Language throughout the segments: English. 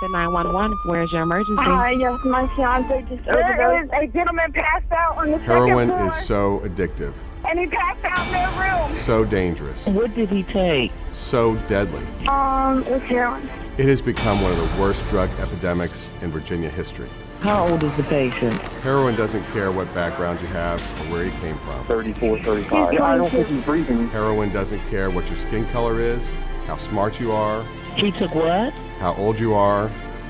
to 911. Where's your emergency? Yes, my fiance just overdosed. There is a gentleman passed out on the Heroin second floor. is so addictive. And he passed out in their room. So dangerous. What did he take? So deadly. It's heroin. It has become one of the worst drug epidemics in Virginia history. How old is the patient? Heroin doesn't care what background you have or where you came from. 34, 35. Yeah, I don't think he's breathing. Heroin doesn't care what your skin color is, how smart you are, He took what? how old you are,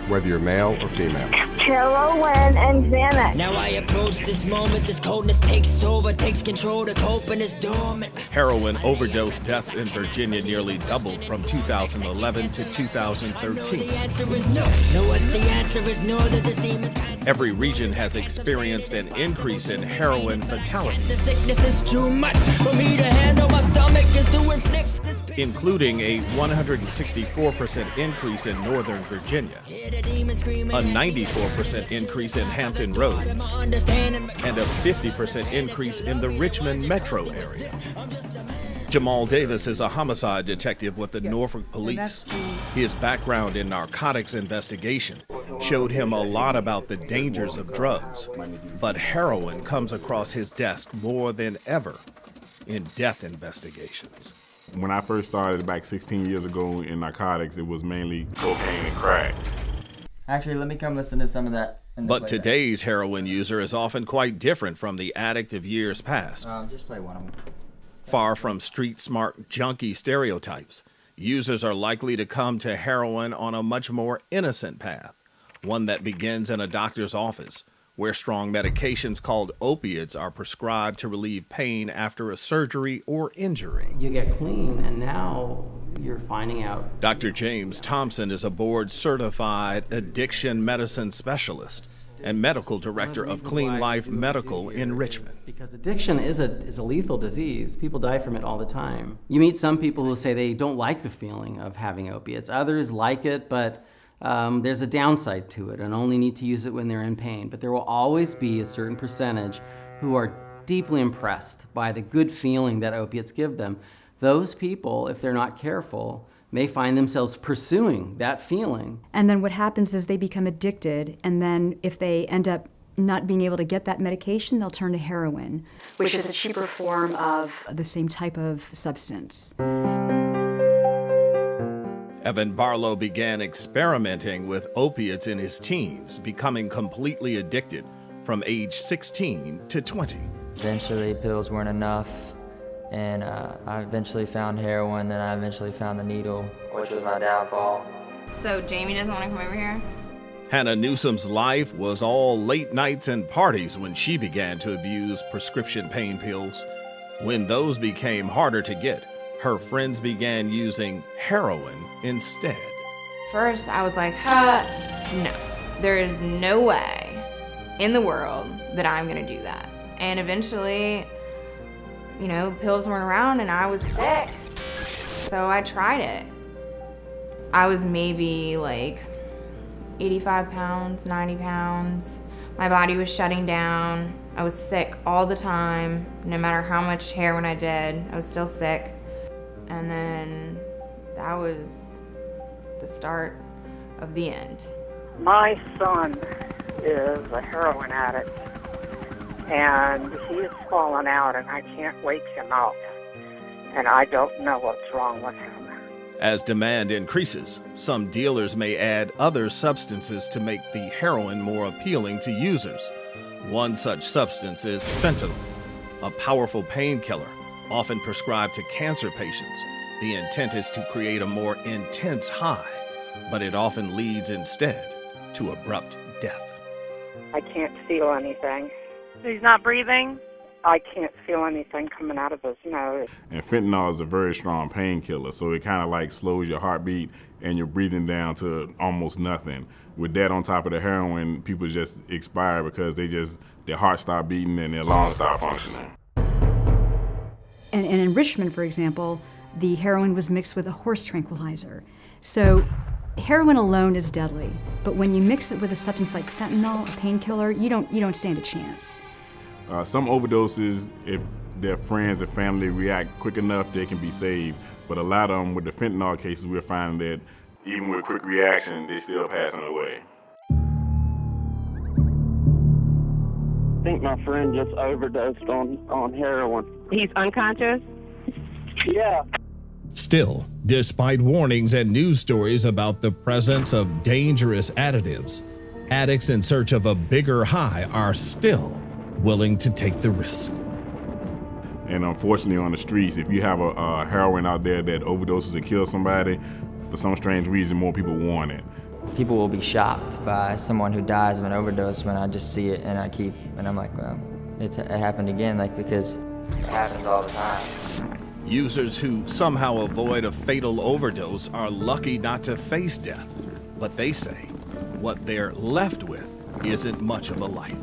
whether you're male or female. Heroin and Xanax. Now I approach this moment, this coldness takes over, takes control to cope and is dormant. Heroin overdose deaths in Virginia nearly doubled from 2011 to 2013. The answer is no. Know what the answer is? No, that this demon's Every region has experienced an increase in heroin fatality, the sickness is too much for me to handle. My stomach is doing flips. This including a 164% increase in Northern Virginia, hear the demon screaming. a 94% increase in Hampton Roads, My understanding. and a 50% increase in the Richmond metro area. Jamal Davis is a homicide detective with the Norfolk Police. His background in narcotics investigation showed him a lot about the dangers of drugs, but heroin comes across his desk more than ever in death investigations. When I first started back 16 years ago in narcotics, it was mainly cocaine and crack. Actually, let me come listen to some of that. and But play today's heroin user is often quite different from the addict of years past. that. Just play one of them. Far from street-smart junkie stereotypes, users are likely to come to heroin on a much more innocent path, one that begins in a doctor's office, where strong medications called opiates are prescribed to relieve pain after a surgery or injury. You get clean, and now you're finding out. Dr. James Thompson is a board-certified addiction medicine specialist and medical director of Clean Life Medical in Richmond. Because addiction is a lethal disease. People die from it all the time. You meet some people who say they don't like the feeling of having opiates. Others like it, but there's a downside to it and only need to use it when they're in pain. But there will always be a certain percentage who are deeply impressed by the good feeling that opiates give them. Those people, if they're not careful, may find themselves pursuing that feeling. And then what happens is they become addicted, and then if they end up not being able to get that medication, they'll turn to heroin, which is a cheaper form of the same type of substance. Evan Barlow began experimenting with opiates in his teens, becoming completely addicted from age 16 to 20. Eventually, pills weren't enough, and I eventually found heroin, then I eventually found the needle, which was my downfall. So Jamie doesn't want to come over here? Hannah Newsom's life was all late nights and parties when she began to abuse prescription pain pills. When those became harder to get, her friends began using heroin instead. First, I was like, no. There is no way in the world that I'm gonna do that. And eventually, you know, pills weren't around and I was sick. So I tried it. I was maybe like 85 pounds, 90 pounds. My body was shutting down. I was sick all the time. No matter how much heroin I did, I was still sick. And then that was the start of the end. My son is a heroin addict, and he's fallen out, and I can't wake him up. And I don't know what's wrong with him. As demand increases, some dealers may add other substances to make the heroin more appealing to users. One such substance is fentanyl, a powerful painkiller often prescribed to cancer patients. The intent is to create a more intense high, but it often leads instead to abrupt death. I can't feel anything. He's not breathing? I can't feel anything coming out of his nose. And fentanyl is a very strong painkiller, so it kind of like slows your heartbeat and your breathing down to almost nothing. With that on top of the heroin, people just expire because their heart stop beating and their lungs stop functioning. And in Richmond, for example, the heroin was mixed with a horse tranquilizer. So heroin alone is deadly, but when you mix it with a substance like fentanyl, a painkiller, you don't stand a chance. Some overdoses, if their friends and family react quick enough, they can be saved. But a lot of them, with the fentanyl cases, we're finding that even with quick reaction, they still passing away. I think my friend just overdosed on heroin. He's unconscious? Yeah. Still, despite warnings and news stories about the presence of dangerous additives, addicts in search of a bigger high are still willing to take the risk. And unfortunately on the streets, if you have a heroin out there that overdoses and kills somebody, for some strange reason, more people want it. People will be shocked by someone who dies of an overdose when I just see it and I'm like, well, it happened again, like, because it happens all the time. Users who somehow avoid a fatal overdose are lucky not to face death, but they say what they're left with isn't much of a life.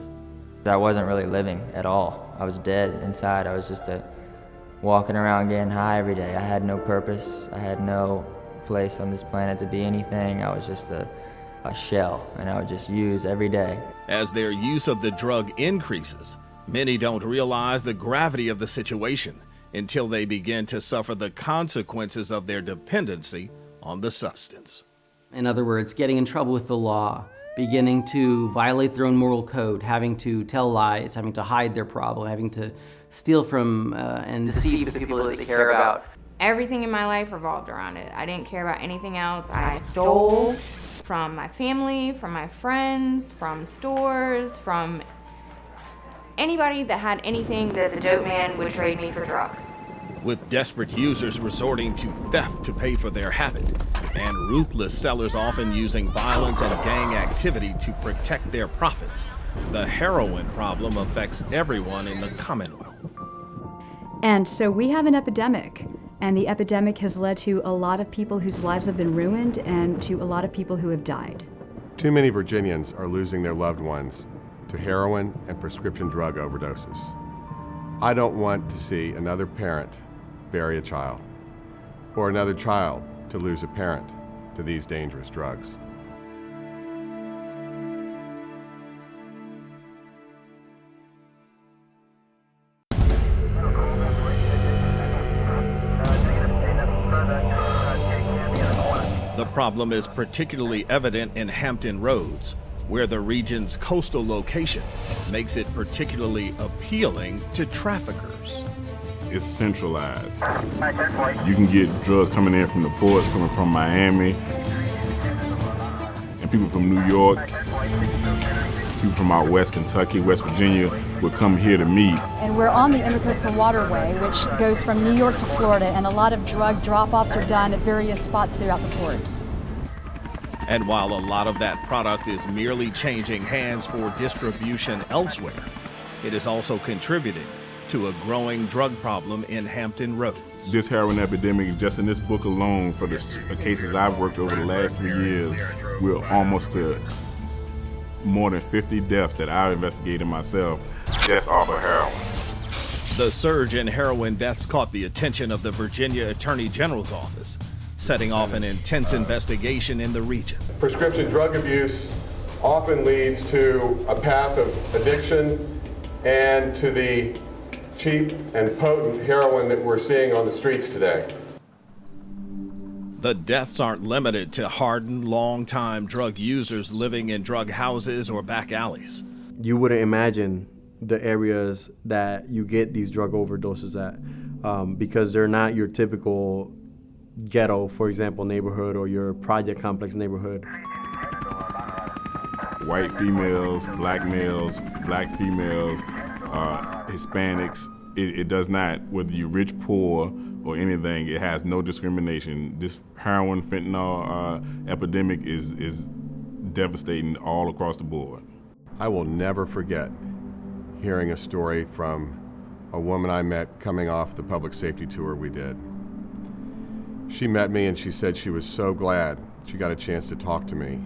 I wasn't really living at all. I was dead inside. I was just walking around getting high every day. I had no purpose. I had no place on this planet to be anything. I was just a shell, and I would just use every day. As their use of the drug increases, many don't realize the gravity of the situation until they begin to suffer the consequences of their dependency on the substance. In other words, getting in trouble with the law, beginning to violate their own moral code, having to tell lies, having to hide their problem, having to steal from and deceive the people that they care about. Everything in my life revolved around it. I didn't care about anything else. I stole from my family, from my friends, from stores, from anybody that had anything that the dope man would trade me for drugs. With desperate users resorting to theft to pay for their habit, and ruthless sellers often using violence and gang activity to protect their profits, the heroin problem affects everyone in the Commonwealth. And so we have an epidemic, and the epidemic has led to a lot of people whose lives have been ruined and to a lot of people who have died. Too many Virginians are losing their loved ones to heroin and prescription drug overdoses. I don't want to see another parent bury a child, or another child to lose a parent to these dangerous drugs. The problem is particularly evident in Hampton Roads, where the region's coastal location makes it particularly appealing to traffickers. It's centralized. You can get drugs coming in from the ports, coming from Miami, and people from New York, people from out West Kentucky, West Virginia would come here to meet. And we're on the Intercoastal Waterway, which goes from New York to Florida, and a lot of drug drop-offs are done at various spots throughout the ports. And while a lot of that product is merely changing hands for distribution elsewhere, it is also contributing to a growing drug problem in Hampton Roads. This heroin epidemic, just in this book alone, for the cases I've worked over the last 3 years, we're almost to more than 50 deaths that I've investigated myself just off of heroin. The surge in heroin deaths caught the attention of the Virginia Attorney General's office, setting off an intense investigation in the region. Prescription drug abuse often leads to a path of addiction and to the cheap and potent heroin that we're seeing on the streets today. The deaths aren't limited to hardened, long-time drug users living in drug houses or back alleys. You wouldn't imagine the areas that you get these drug overdoses at because they're not your typical ghetto, for example, neighborhood or your project complex neighborhood. White females, black males, black females, Hispanics, it does not, whether you're rich, poor, or anything, it has no discrimination. This heroin, fentanyl epidemic is devastating all across the board. I will never forget hearing a story from a woman I met coming off the public safety tour we did. She met me and she said she was so glad she got a chance to talk to me.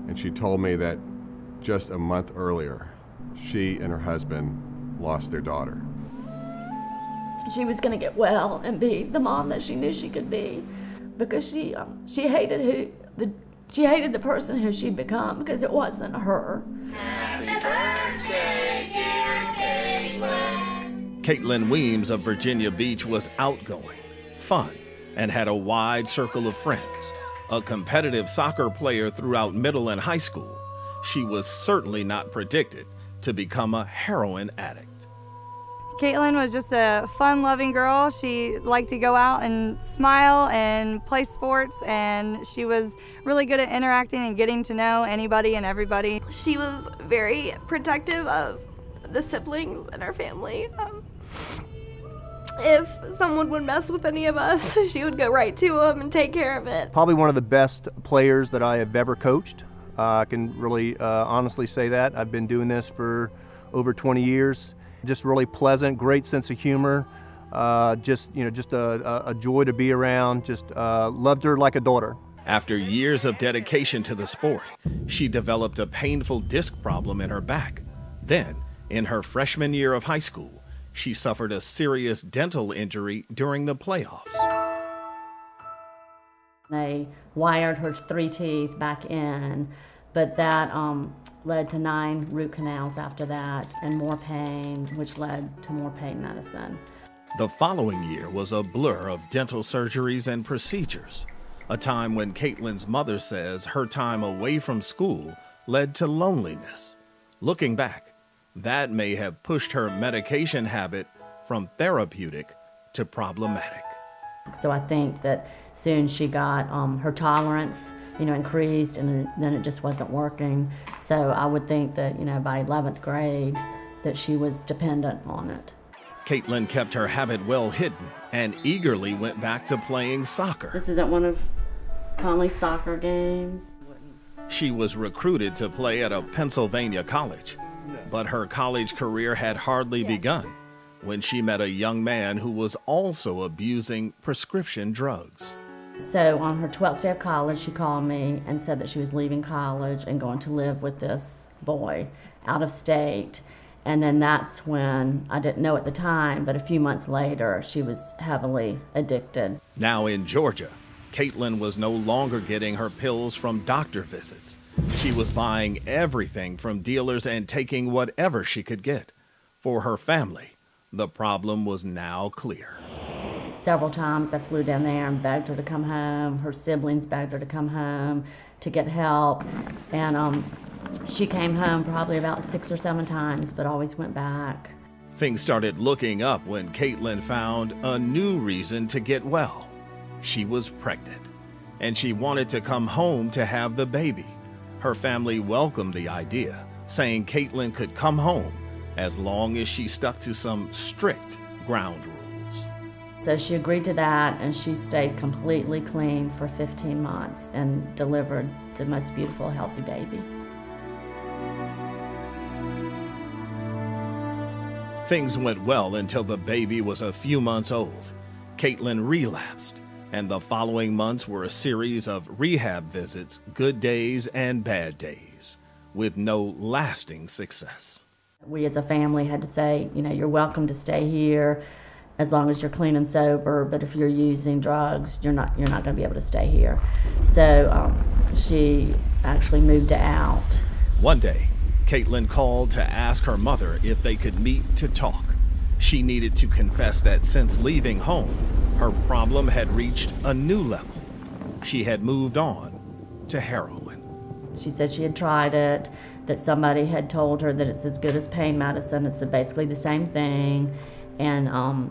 And she told me that just a month earlier, she and her husband lost their daughter. She was going to get well and be the mom that she knew she could be, because she hated the person who she'd become, because it wasn't her. Happy birthday, dear Caitlin. Caitlin Weems of Virginia Beach was outgoing, fun, and had a wide circle of friends. A competitive soccer player throughout middle and high school, she was certainly not predicted to become a heroin addict. Caitlin was just a fun-loving girl. She liked to go out and smile and play sports, and she was really good at interacting and getting to know anybody and everybody. She was very protective of the siblings and our family. If someone would mess with any of us, she would go right to them and take care of it. Probably one of the best players that I have ever coached. I can really honestly say that. I've been doing this for over 20 years. Just really pleasant, great sense of humor. Just a joy to be around. Just loved her like a daughter. After years of dedication to the sport, she developed a painful disc problem in her back. Then, in her freshman year of high school, she suffered a serious dental injury during the playoffs. They wired her 3 teeth back in, but that led to 9 root canals after that and more pain, which led to more pain medicine. The following year was a blur of dental surgeries and procedures, a time when Caitlin's mother says her time away from school led to loneliness. Looking back, that may have pushed her medication habit from therapeutic to problematic. So I think that soon she got her tolerance, increased, and then it just wasn't working. So I would think that, by 11th grade, that she was dependent on it. Caitlin kept her habit well hidden and eagerly went back to playing soccer. This isn't one of Conley's soccer games. She was recruited to play at a Pennsylvania college, but her college career had hardly begun when she met a young man who was also abusing prescription drugs. So on her 12th day of college, she called me and said that she was leaving college and going to live with this boy out of state. And then that's when, I didn't know at the time, but a few months later, she was heavily addicted. Now in Georgia, Caitlin was no longer getting her pills from doctor visits. She was buying everything from dealers and taking whatever she could get. For her family, the problem was now clear. Several times I flew down there and begged her to come home. Her siblings begged her to come home to get help. And she came home probably about 6 or 7 times, but always went back. Things started looking up when Caitlin found a new reason to get well. She was pregnant, and she wanted to come home to have the baby. Her family welcomed the idea, saying Caitlin could come home as long as she stuck to some strict ground rules. So she agreed to that, and she stayed completely clean for 15 months and delivered the most beautiful, healthy baby. Things went well until the baby was a few months old. Caitlin relapsed, and the following months were a series of rehab visits, good days and bad days, with no lasting success. We as a family had to say, you're welcome to stay here as long as you're clean and sober, but if you're using drugs, you're not going to be able to stay here. So she actually moved out. One day, Caitlin called to ask her mother if they could meet to talk. She needed to confess that since leaving home, her problem had reached a new level. She had moved on to heroin. She said she had tried it, that somebody had told her that it's as good as pain medicine. It's basically the same thing. And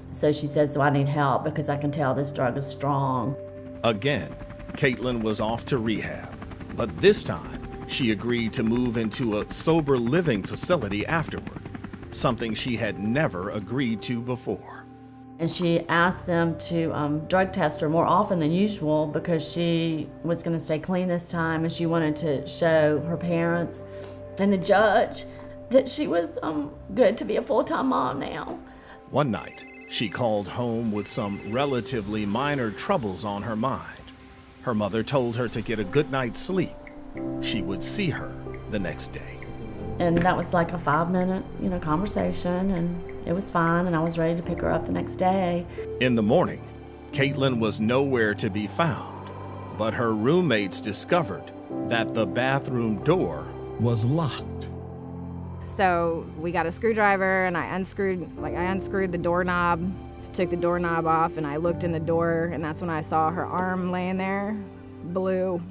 so she said, so I need help because I can tell this drug is strong. Again, Caitlin was off to rehab, but this time she agreed to move into a sober living facility afterward, something she had never agreed to before. And she asked them to drug test her more often than usual because she was going to stay clean this time, and she wanted to show her parents and the judge that she was good to be a full-time mom now. One night, she called home with some relatively minor troubles on her mind. Her mother told her to get a good night's sleep. She would see her the next day. And that was like a 5-minute, conversation, and it was fine, and I was ready to pick her up the next day. In the morning, Caitlin was nowhere to be found, but her roommates discovered that the bathroom door was locked. So we got a screwdriver, and I unscrewed the doorknob, took the doorknob off, and I looked in the door, and that's when I saw her arm laying there blew.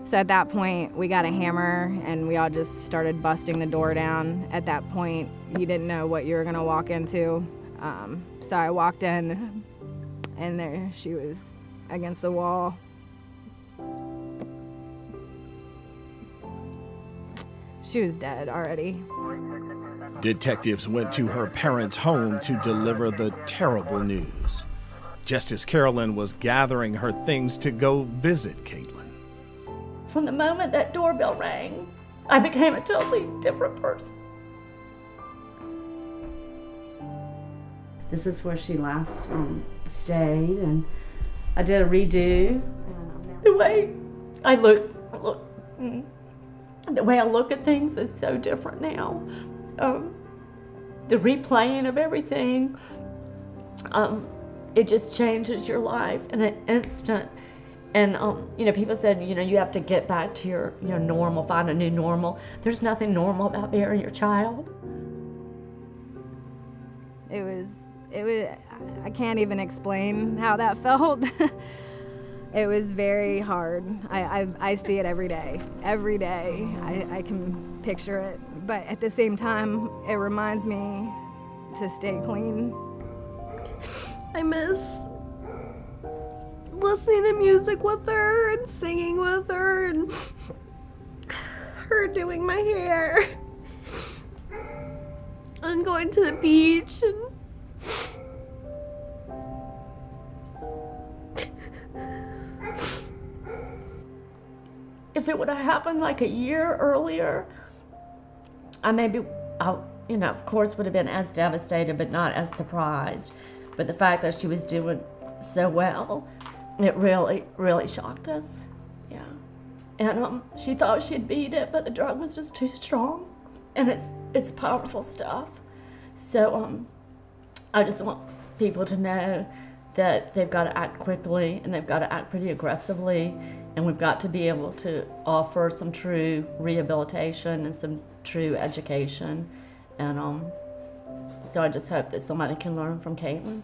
So at that point, we got a hammer and we all just started busting the door down. At that point, you didn't know what you were gonna walk into. So I walked in and there she was against the wall. She was dead already. Detectives went to her parents' home to deliver the terrible news, just as Carolyn was gathering her things to go visit Caitlin. From the moment that doorbell rang, I became a totally different person. This is where she last stayed, and I did a redo. The way I look, the way I look at things is so different now. The replaying of everything, it just changes your life in an instant. And people said, you have to get back to your normal, find a new normal. There's nothing normal about burying your child. It was, I can't even explain how that felt. It was very hard. I see it every day. Every day I can picture it. But at the same time, it reminds me to stay clean. I miss listening to music with her and singing with her and her doing my hair and going to the beach and if it would have happened like a year earlier, I of course would have been as devastated but not as surprised. But the fact that she was doing so well, it really, really shocked us. Yeah. And she thought she'd beat it, but the drug was just too strong. And it's powerful stuff. So I just want people to know that they've got to act quickly and they've got to act pretty aggressively. And we've got to be able to offer some true rehabilitation and some true education. And so I just hope that somebody can learn from Caitlin.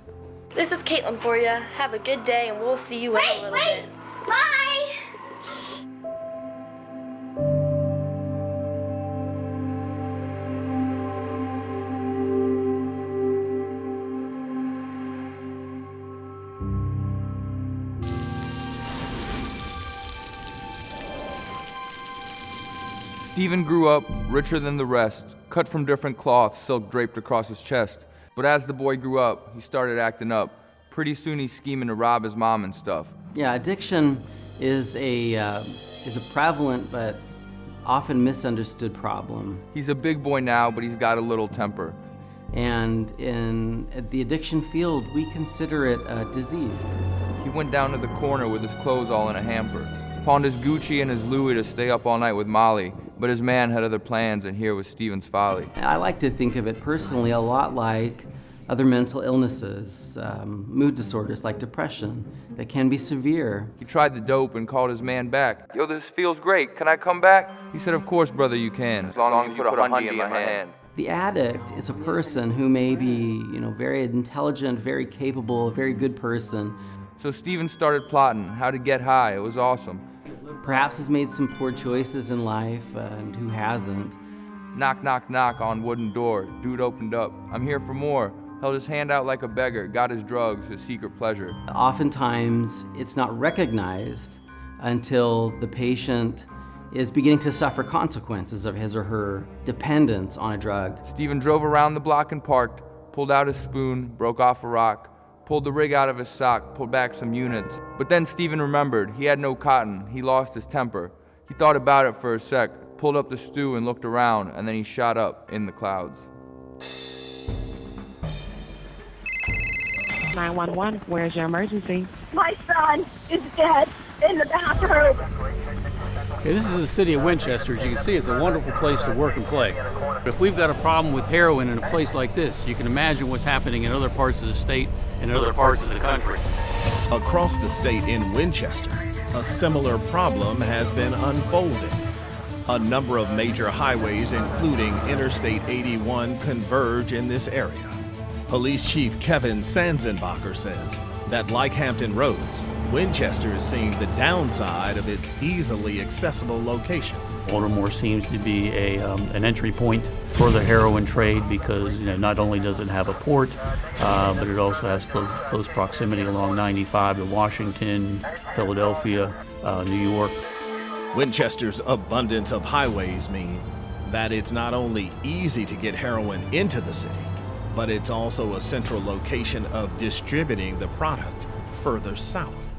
This is Caitlin for you. Have a good day, and we'll see you in a little bit. Bye! Stephen grew up richer than the rest, cut from different cloths, silk draped across his chest. But as the boy grew up, he started acting up. Pretty soon he's scheming to rob his mom and stuff. Yeah, addiction is a prevalent but often misunderstood problem. He's a big boy now, but he's got a little temper. And in the addiction field, we consider it a disease. He went down to the corner with his clothes all in a hamper. Pawned his Gucci and his Louis to stay up all night with Molly, but his man had other plans, and here was Stephen's folly. I like to think of it personally a lot like other mental illnesses, mood disorders like depression that can be severe. He tried the dope and called his man back. Yo, this feels great. Can I come back? He said, of course, brother, you can, as long as you put a hundy in my hand. The addict is a person who may be, very intelligent, very capable, a very good person. So Stephen started plotting how to get high. It was awesome. Perhaps has made some poor choices in life, and who hasn't. Knock, knock, knock on wooden door. Dude opened up. I'm here for more. Held his hand out like a beggar, got his drugs, his secret pleasure. Oftentimes, it's not recognized until the patient is beginning to suffer consequences of his or her dependence on a drug. Stephen drove around the block and parked, pulled out his spoon, broke off a rock, pulled the rig out of his sock, pulled back some units. But then Stephen remembered he had no cotton. He lost his temper. He thought about it for a sec, pulled up the stew and looked around, and then he shot up in the clouds. 911, where's your emergency? My son is dead in the bathroom. Okay, this is the city of Winchester. As you can see, it's a wonderful place to work and play. But if we've got a problem with heroin in a place like this, you can imagine what's happening in other parts of the state and other parts of the country. Across the state in Winchester, a similar problem has been unfolding. A number of major highways, including Interstate 81, converge in this area. Police Chief Kevin Sanzenbacher says that, like Hampton Roads, Winchester is seeing the downside of its easily accessible location. Baltimore seems to be an entry point for the heroin trade because not only does it have a port, but it also has close proximity along 95 to Washington, Philadelphia, New York. Winchester's abundance of highways mean that it's not only easy to get heroin into the city, but it's also a central location of distributing the product further south.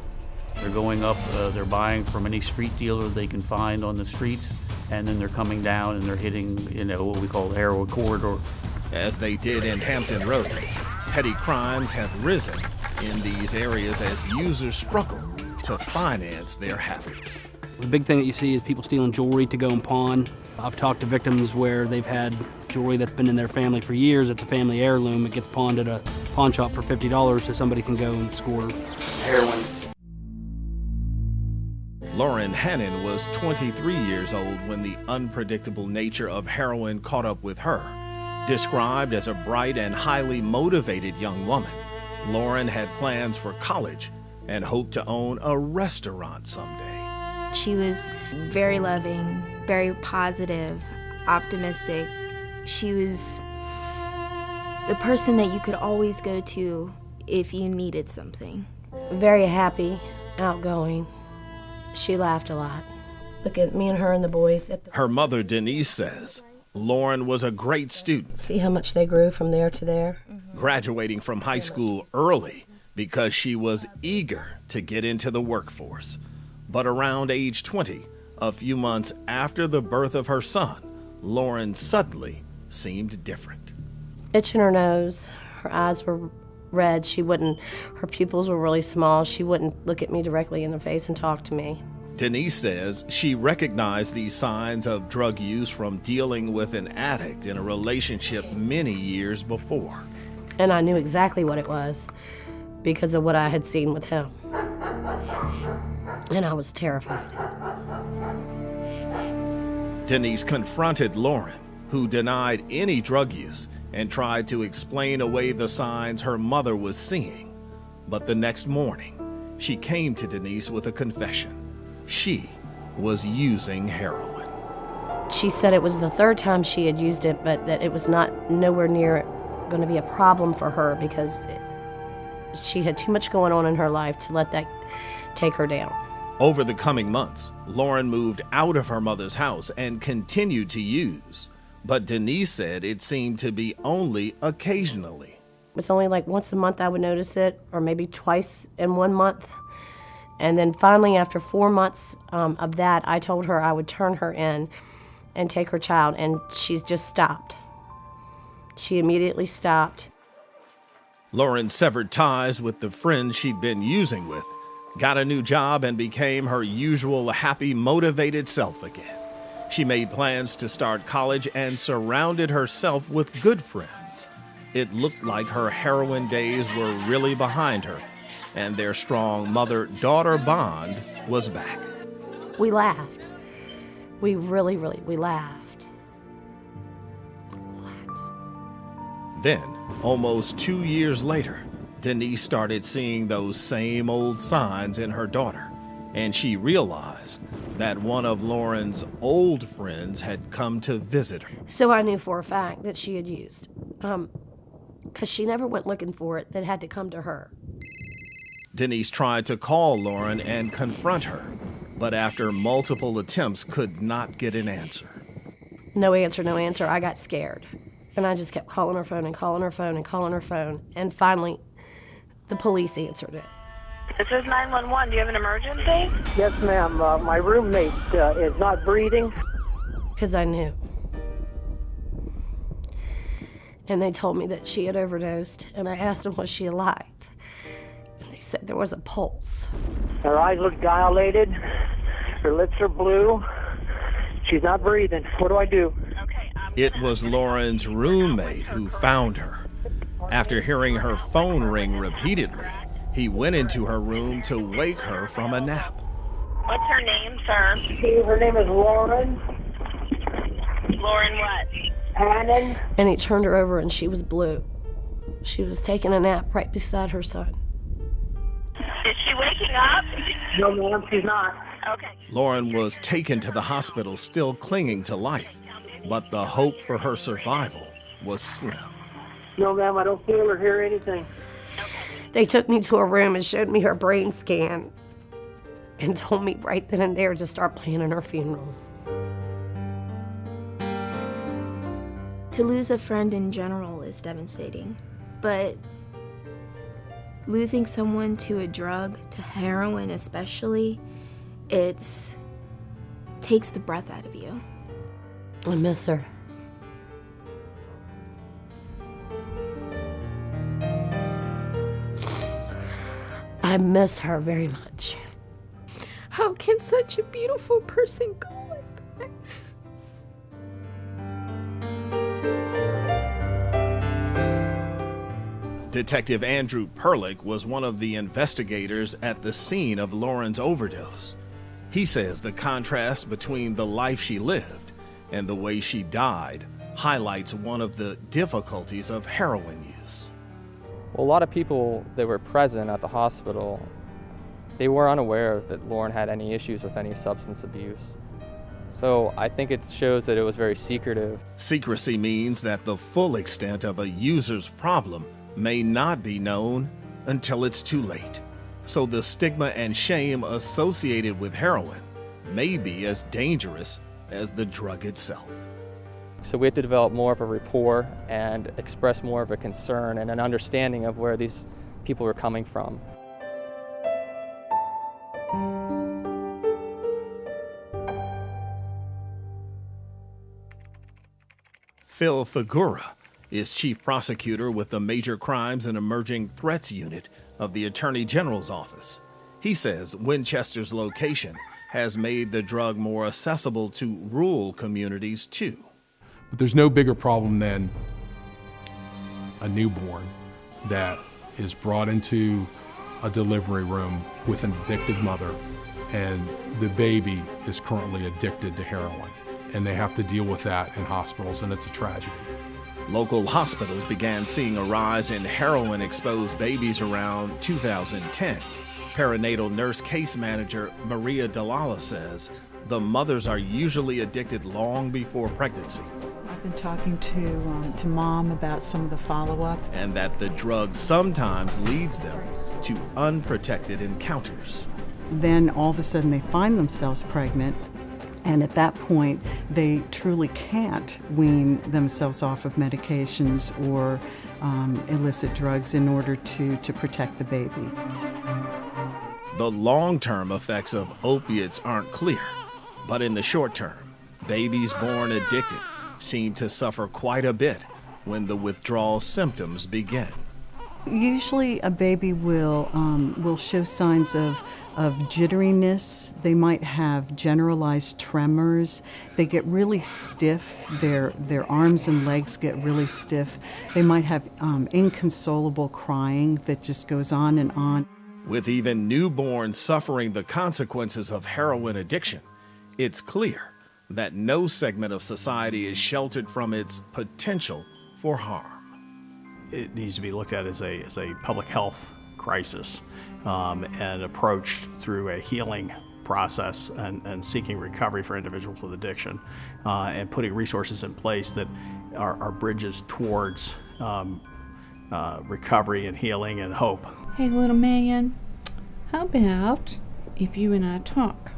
They're going up, they're buying from any street dealer they can find on the streets, and then they're coming down and they're hitting, what we call the heroin corridor. As they did in Hampton Roads, petty crimes have risen in these areas as users struggle to finance their habits. The big thing that you see is people stealing jewelry to go and pawn. I've talked to victims where they've had jewelry that's been in their family for years. It's a family heirloom. It gets pawned at a pawn shop for $50 so somebody can go and score heroin. Lauren Hannon was 23 years old when the unpredictable nature of heroin caught up with her. Described as a bright and highly motivated young woman, Lauren had plans for college and hoped to own a restaurant someday. She was very loving, very positive, optimistic. She was the person that you could always go to if you needed something. Very happy, outgoing. She laughed a lot. Look at me and her and the boys. Her mother, Denise, says Lauren was a great student. See how much they grew from there to there? Graduating from high school early because she was eager to get into the workforce. But around age 20, a few months after the birth of her son, Lauren suddenly seemed different. Itching her nose, her eyes were red, her pupils were really small, she wouldn't look at me directly in the face and talk to me. Denise says she recognized these signs of drug use from dealing with an addict in a relationship many years before. And I knew exactly what it was because of what I had seen with him. And I was terrified. Denise confronted Lauren, who denied any drug use and tried to explain away the signs her mother was seeing. But the next morning, she came to Denise with a confession. She was using heroin. She said it was the third time she had used it, but that it was nowhere near going to be a problem for her because she had too much going on in her life to let that take her down. Over the coming months, Lauren moved out of her mother's house and continued to use. But Denise said it seemed to be only occasionally. It's only like once a month I would notice it, or maybe twice in 1 month. And then finally, after 4 months of that, I told her I would turn her in and take her child, and she's just stopped. She immediately stopped. Lauren severed ties with the friends she'd been using with, got a new job, and became her usual happy, motivated self again. She made plans to start college and surrounded herself with good friends. It looked like her heroin days were really behind her, and their strong mother-daughter bond was back. We laughed. We really laughed. Then, almost 2 years later, Denise started seeing those same old signs in her daughter, and she realized that one of Lauren's old friends had come to visit her. So I knew for a fact that she had used, because she never went looking for it. That had to come to her. Denise tried to call Lauren and confront her, but after multiple attempts could not get an answer. No answer. I got scared. And I just kept calling her phone and calling her phone and calling her phone. And finally, the police answered it. This is 911. Do you have an emergency? Yes, ma'am. My roommate is not breathing. Because I knew. And they told me that she had overdosed. And I asked them, was she alive? And they said there was a pulse. Her eyes look dilated. Her lips are blue. She's not breathing. What do I do? It was Lauren's roommate who found her. After hearing her phone ring repeatedly, he went into her room to wake her from a nap. What's her name, sir? Her name is Lauren. Lauren what? Hannon. And he turned her over and she was blue. She was taking a nap right beside her son. waking up? No, ma'am, she's not. Okay. Lauren was taken to the hospital still clinging to life, but the hope for her survival was slim. No, ma'am, I don't feel or hear anything. They took me to a room and showed me her brain scan and told me right then and there to start planning her funeral. To lose a friend in general is devastating, but losing someone to a drug, to heroin especially, takes the breath out of you. I miss her. I miss her very much. How can such a beautiful person go like that? Detective Andrew Perlick was one of the investigators at the scene of Lauren's overdose. He says the contrast between the life she lived and the way she died highlights one of the difficulties of heroin use. Well, a lot of people that were present at the hospital, they were unaware that Lauren had any issues with any substance abuse. So I think it shows that it was very secretive. Secrecy means that the full extent of a user's problem may not be known until it's too late. So the stigma and shame associated with heroin may be as dangerous as the drug itself. So we have to develop more of a rapport and express more of a concern and an understanding of where these people are coming from. Phil Figura is chief prosecutor with the Major Crimes and Emerging Threats Unit of the Attorney General's office. He says Winchester's location has made the drug more accessible to rural communities too. But there's no bigger problem than a newborn that is brought into a delivery room with an addicted mother, and the baby is currently addicted to heroin, and they have to deal with that in hospitals, and it's a tragedy. Local hospitals began seeing a rise in heroin-exposed babies around 2010. Perinatal nurse case manager Maria Delala says the mothers are usually addicted long before pregnancy. I've been talking to mom about some of the follow-up. And that the drug sometimes leads them to unprotected encounters. Then all of a sudden they find themselves pregnant, and at that point they truly can't wean themselves off of medications or illicit drugs in order to protect the baby. The long-term effects of opiates aren't clear, but in the short term, babies born addicted seem to suffer quite a bit when the withdrawal symptoms begin. Usually a baby will show signs of jitteriness. They might have generalized tremors. They get really stiff. Their arms and legs get really stiff. They might have inconsolable crying that just goes on and on. With even newborns suffering the consequences of heroin addiction, it's clear that no segment of society is sheltered from its potential for harm. It needs to be looked at as a public health crisis and approached through a healing process and seeking recovery for individuals with addiction and putting resources in place that are bridges towards recovery and healing and hope. Hey, little man, how about if you and I talk?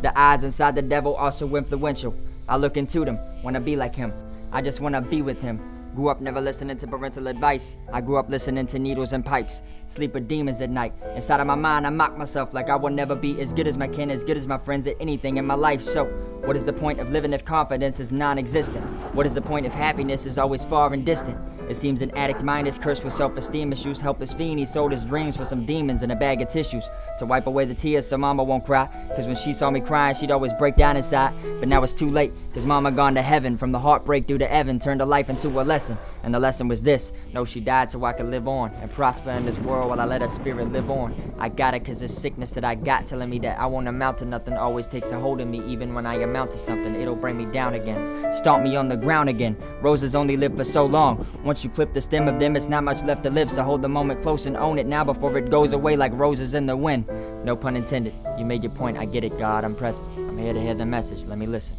The eyes inside the devil are so influential. I look into them, wanna be like him. I just wanna be with him. Grew up never listening to parental advice. I grew up listening to needles and pipes. Sleep with demons at night. Inside of my mind, I mock myself like I will never be as good as my kin, as good as my friends at anything in my life. So, what is the point of living if confidence is non-existent? What is the point if happiness is always far and distant? It seems an addict mind is cursed with self-esteem issues. Helpless fiend, he sold his dreams for some demons and a bag of tissues to wipe away the tears so mama won't cry. Cause when she saw me crying, she'd always break down inside. But now it's too late, cause mama gone to heaven. From the heartbreak due to Evan, turned her life into a lesson. And the lesson was this: no, she died so I could live on and prosper in this world while I let her spirit live on. I got it cause this sickness that I got telling me that I won't amount to nothing always takes a hold of me. Even when I amount to something, it'll bring me down again, stomp me on the ground again. Roses only live for so long. Once once you clip the stem of them, it's not much left to live. So hold the moment close and own it now before it goes away like roses in the wind. No pun intended. You made your point, I get it, God, I'm present. I'm here to hear the message, let me listen.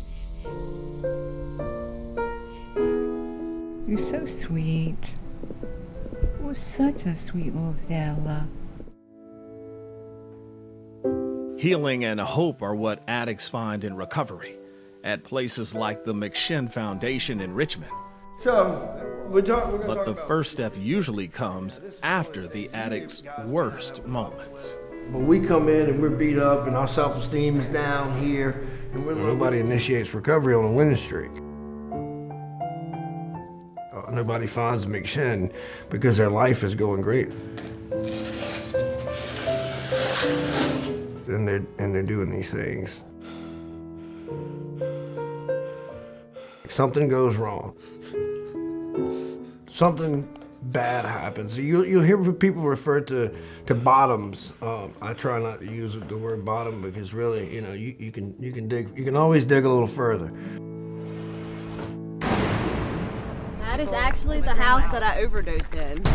You're so sweet. Oh, such a sweet little fella. Healing and hope are what addicts find in recovery at places like the McShin Foundation in Richmond. But the first step usually comes after the addict's worst moments. But we come in and we're beat up and our self-esteem is down here, and nobody initiates recovery on a winning streak. Nobody finds McShin because their life is going great. And they're doing these things. Something goes wrong. Something bad happens. You'll hear people refer to bottoms. I try not to use the word bottom because really, you know, you can always dig a little further. That is actually the house that I overdosed in,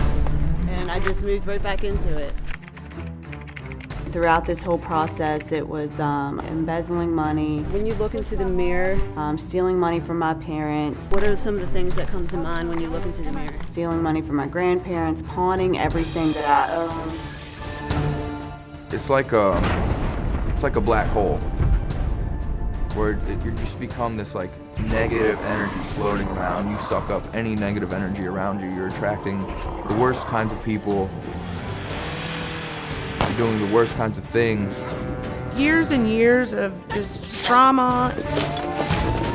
and I just moved right back into it. Throughout this whole process, it was embezzling money. When you look into the mirror, stealing money from my parents. What are some of the things that come to mind when you look into the mirror? Stealing money from my grandparents, pawning everything that I own. It's like a black hole where you just become this like negative energy floating around. You suck up any negative energy around you. You're attracting the worst kinds of people. You're doing the worst kinds of things. Years and years of just trauma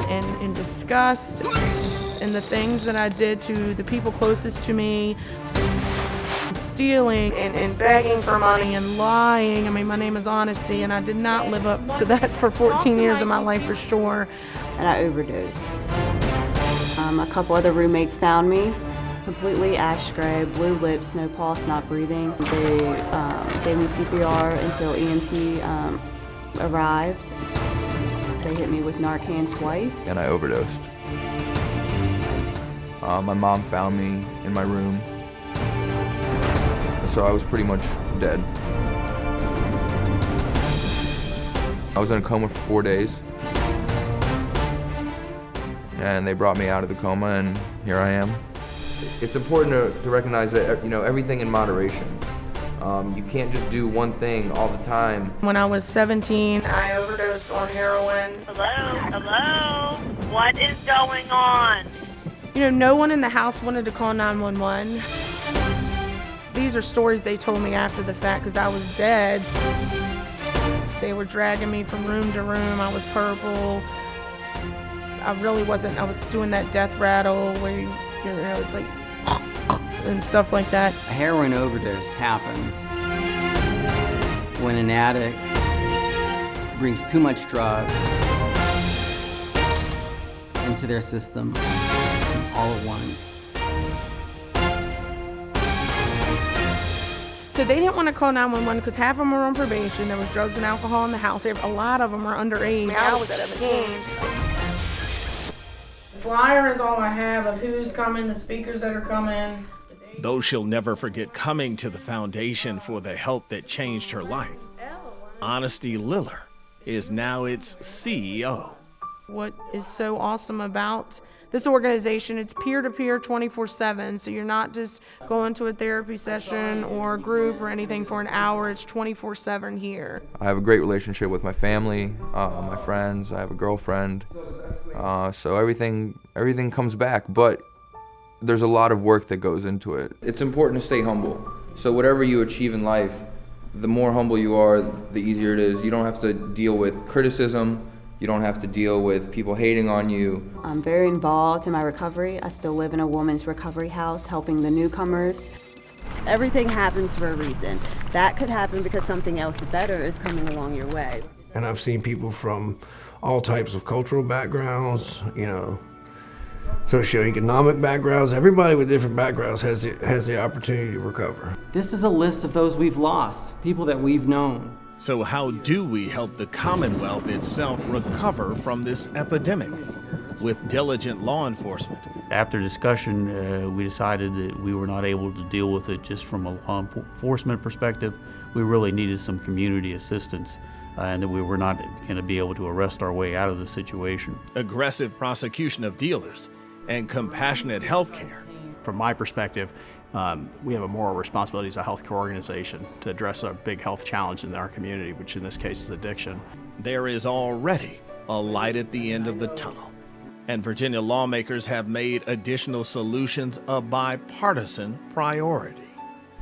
and disgust and the things that I did to the people closest to me. Stealing and begging for money and lying. I mean, my name is Honesty, and I did not live up to that for 14 years of my life for sure. And I overdosed. A couple other roommates found me. Completely ash gray, blue lips, no pulse, not breathing. They gave me CPR until EMT arrived. They hit me with Narcan twice. And I overdosed. My mom found me in my room. So I was pretty much dead. I was in a coma for 4 days. And they brought me out of the coma, and here I am. It's important to recognize that, you know, everything in moderation. You can't just do one thing all the time. When I was 17, I overdosed on heroin. Hello? What is going on? You know, no one in the house wanted to call 911. These are stories they told me after the fact because I was dead. They were dragging me from room to room. I was purple. I really wasn't. I was doing that death rattle where you know, it's like, and stuff like that. A heroin overdose happens when an addict brings too much drug into their system all at once. So they didn't want to call 911 because half of them were on probation. There was drugs and alcohol in the house. A lot of them were underage. I was 17. The flyer is all I have of who's coming, the speakers that are coming. Though she'll never forget coming to the foundation for the help that changed her life, Honesty Liller is now its CEO. What is so awesome about this organization, it's peer-to-peer 24/7, so you're not just going to a therapy session or a group or anything for an hour, it's 24/7 here. I have a great relationship with my family, my friends, I have a girlfriend, so everything comes back, but there's a lot of work that goes into it. It's important to stay humble, so whatever you achieve in life, the more humble you are, the easier it is. You don't have to deal with criticism. You don't have to deal with people hating on you. I'm very involved in my recovery. I still live in a woman's recovery house helping the newcomers. Everything happens for a reason. That could happen because something else better is coming along your way. And I've seen people from all types of cultural backgrounds, you know, socioeconomic backgrounds. Everybody with different backgrounds has the opportunity to recover. This is a list of those we've lost, people that we've known. So how do we help the Commonwealth itself recover from this epidemic? with diligent law enforcement. After discussion, we decided that we were not able to deal with it just from a law enforcement perspective. We really needed some community assistance, and that we were not going to be able to arrest our way out of the situation. Aggressive prosecution of dealers and compassionate health care. From my perspective, we have a moral responsibility as a healthcare organization to address a big health challenge in our community, which in this case is addiction. There is already a light at the end of the tunnel, and Virginia lawmakers have made additional solutions a bipartisan priority.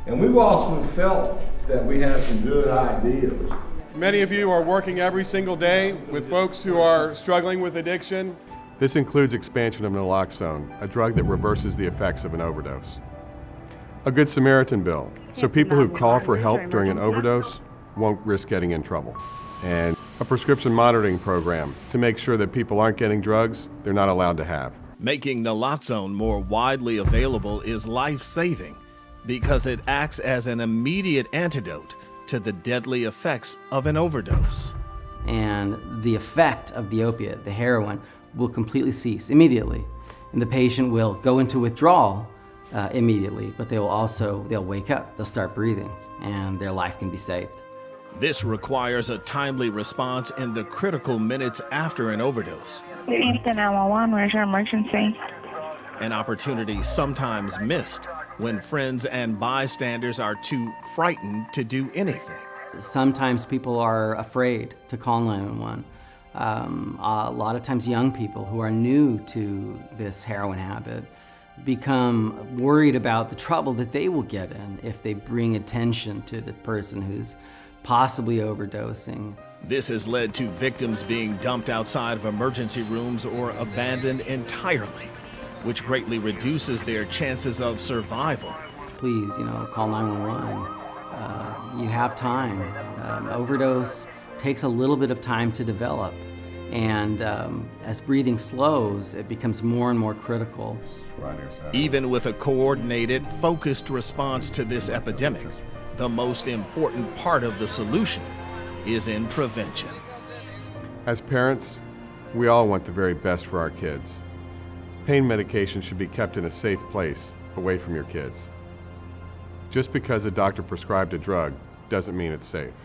And we've also felt that we have some good ideas. Many of you are working every single day with folks who are struggling with addiction. This includes expansion of naloxone, a drug that reverses the effects of an overdose. A Good Samaritan bill, so people who call for help during an overdose won't risk getting in trouble. And a prescription monitoring program to make sure that people aren't getting drugs they're not allowed to have. Making naloxone more widely available is life-saving because it acts as an immediate antidote to the deadly effects of an overdose. And the effect of the opiate, the heroin, will completely cease immediately. And the patient will go into withdrawal immediately, but they'll wake up, they'll start breathing, and their life can be saved. This requires a timely response in the critical minutes after an overdose. 911, where's your emergency? An opportunity sometimes missed when friends and bystanders are too frightened to do anything. Sometimes people are afraid to call 911. A lot of times young people who are new to this heroin habit become worried about the trouble that they will get in if they bring attention to the person who's possibly overdosing. This has led to victims being dumped outside of emergency rooms or abandoned entirely, which greatly reduces their chances of survival. Please, call 911. You have time. Overdose takes a little bit of time to develop, and as breathing slows, it becomes more and more critical. Even with a coordinated, focused response to this epidemic, the most important part of the solution is in prevention. As parents, we all want the very best for our kids. Pain medication should be kept in a safe place, away from your kids. Just because a doctor prescribed a drug doesn't mean it's safe.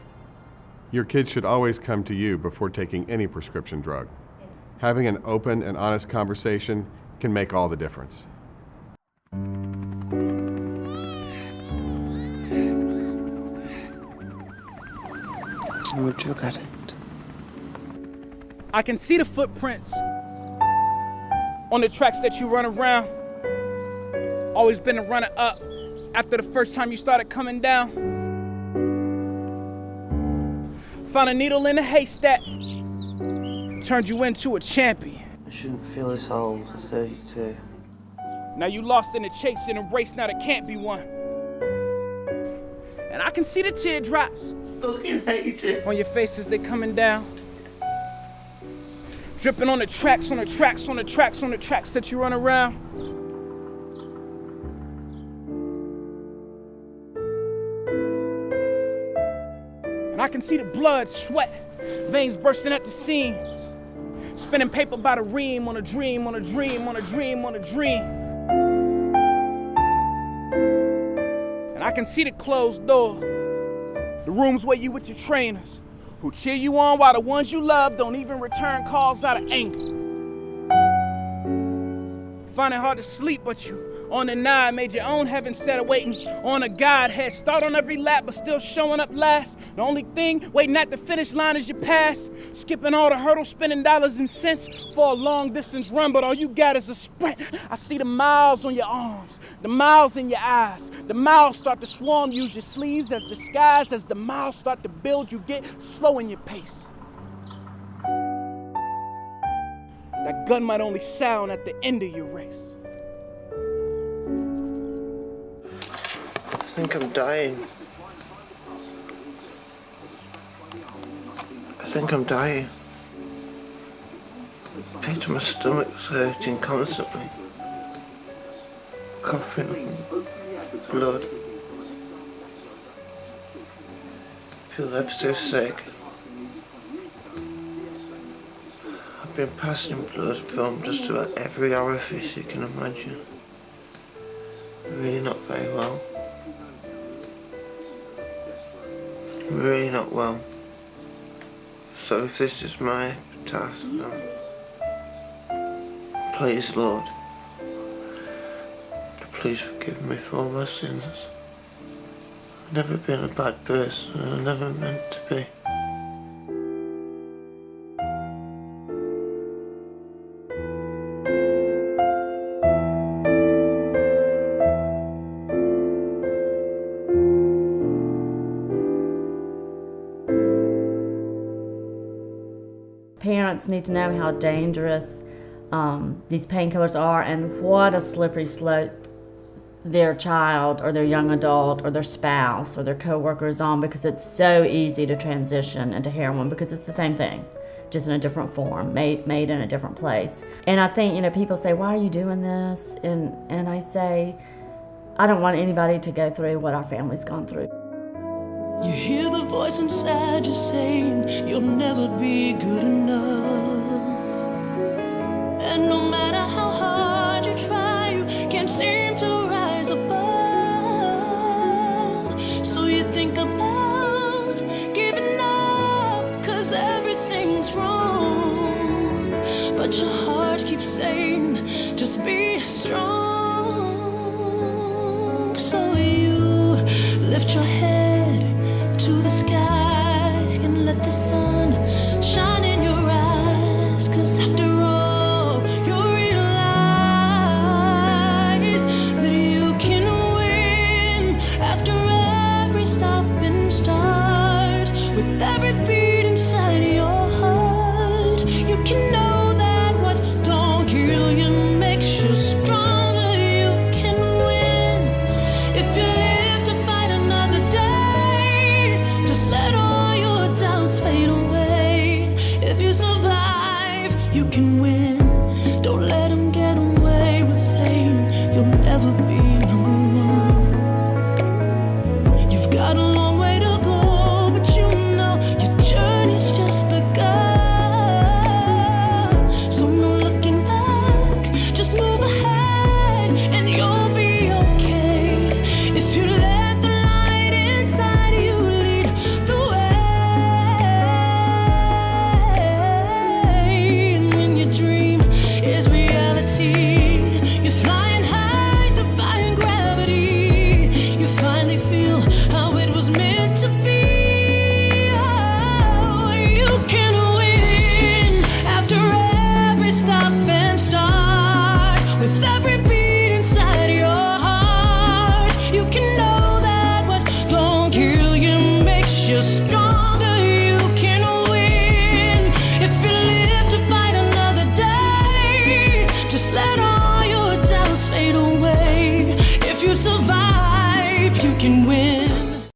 Your kids should always come to you before taking any prescription drug. Having an open and honest conversation can make all the difference. I'm a drug addict. I can see the footprints on the tracks that you run around. Always been a runner up after the first time you started coming down. Found a needle in a haystack, turned you into a champion. I shouldn't feel this old at 32. Now you lost in the chase in a race, now there can't be one. And I can see the teardrops on your face as they coming down. Dripping on the tracks, on the tracks, on the tracks, on the tracks that you run around. And I can see the blood, sweat, veins bursting at the seams. Spinning paper by the ream on a dream, on a dream, on a dream, on a dream. And I can see the closed door. The rooms where you with your trainers, who cheer you on while the ones you love don't even return calls out of anger. Find it hard to sleep, but you on the nine, made your own heaven instead of waiting on a Godhead. Start on every lap, but still showing up last. The only thing waiting at the finish line is your pass. Skipping all the hurdles, spending dollars and cents for a long distance run, but all you got is a sprint. I see the miles on your arms, the miles in your eyes. The miles start to swarm, use your sleeves as disguise. As the miles start to build, you get slow in your pace. That gun might only sound at the end of your race. I think I'm dying. I think I'm dying. The pit of my stomach's hurting constantly. Coughing, blood. Feel ever so sick. I been passing blood, filmed just about every orifice you can imagine. Really not very well. Really not well. So if this is my task, then please, Lord, please forgive me for all my sins. I've never been a bad person, and I never meant to be. Parents need to know how dangerous these painkillers are and what a slippery slope their child or their young adult or their spouse or their coworker is on, because it's so easy to transition into heroin because it's the same thing, just in a different form, made in a different place. And I think, people say, why are you doing this? And I say, I don't want anybody to go through what our family's gone through. You hear the voice inside you saying you'll never be good enough. And no matter how hard you try, you can't seem to rise above. So you think about giving up, 'cause everything's wrong. But your heart keeps saying, just be strong. So you lift your head to the sky and let the sun shine in your eyes, 'cause after all you realize that you can win after every stop and start. With every beat inside your heart, you can know that what don't kill you makes you stronger. You can win if you live to fight another day. Just let all your doubts fade away. If you survive, you can win. Don't let them get away with saying you'll never be number one. You've got a long way to go, but you know your journey's just begun. So no looking back, just move ahead and you'll be okay. If you let the light inside you lead the way, and when your dream is reality, you're flying high, defying gravity. You finally feel how it was meant to be. Oh, you can win after every stop and start. With every beat inside your heart, you can know that what don't kill you makes you stronger. You can win if you live to fight another day. Just let all your doubts fade away. If you survive, you can win.